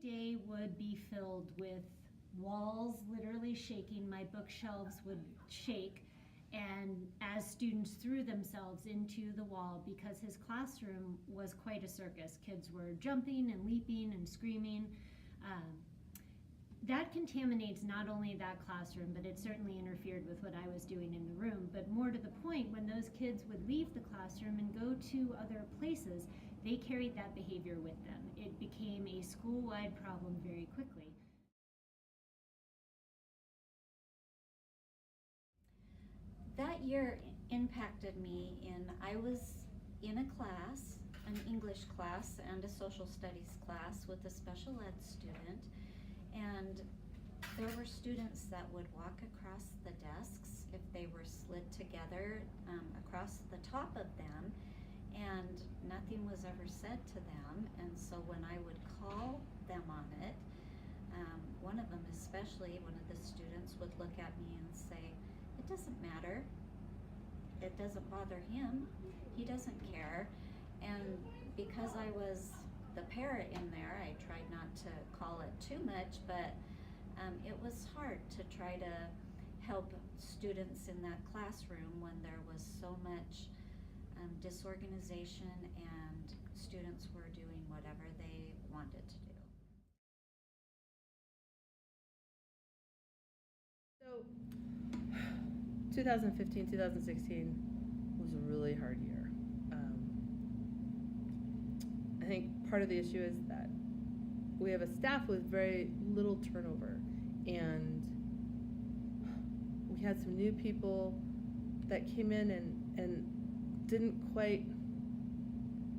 day would be filled with walls literally shaking. My bookshelves would shake, and as students threw themselves into the wall, because his classroom was quite a circus. Kids were jumping and leaping and screaming. That contaminates not only that classroom, but it certainly interfered with what I was doing in the room. But more to the point, when those kids would leave the classroom and go to other places, they carried that behavior with them. It became a school-wide problem very quickly. That year impacted me I was in a class, an English class and a social studies class with a special ed student, and there were students that would walk across the desks if they were slid together across the top of them, and nothing was ever said to them. And so when I would call them on it, one of them especially, one of the students would look at me and say, "It doesn't matter. It doesn't bother him. He doesn't care." And because I was the parent in there, I tried not to call it too much, but it was hard to try to help students in that classroom when there was so much disorganization and students were doing whatever they wanted to do. So 2015, 2016 was a really hard year. I think part of the issue is that we have a staff with very little turnover, and we had some new people that came in and didn't quite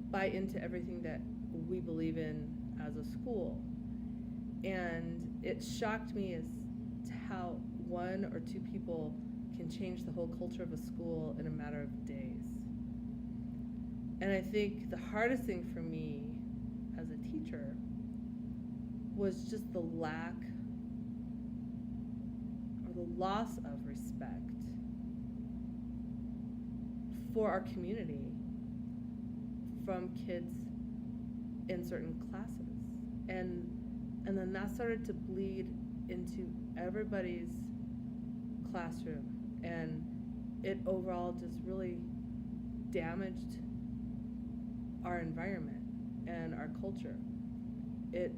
buy into everything that we believe in as a school. And it shocked me as to how one or two people can change the whole culture of a school in a matter of days. And I think the hardest thing for me as a teacher was just the lack or the loss of respect for our community from kids in certain classes. And then that started to bleed into everybody's classroom, and it overall just really damaged our environment and our culture. It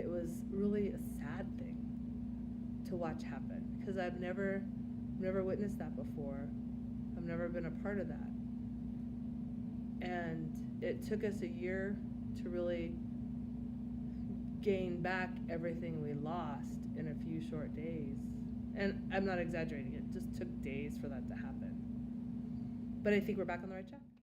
was really a sad thing to watch happen, because I've never witnessed that before. I've never been a part of that. And it took us a year to really gain back everything we lost in a few short days. And I'm not exaggerating, it just took days for that to happen. But I think we're back on the right track.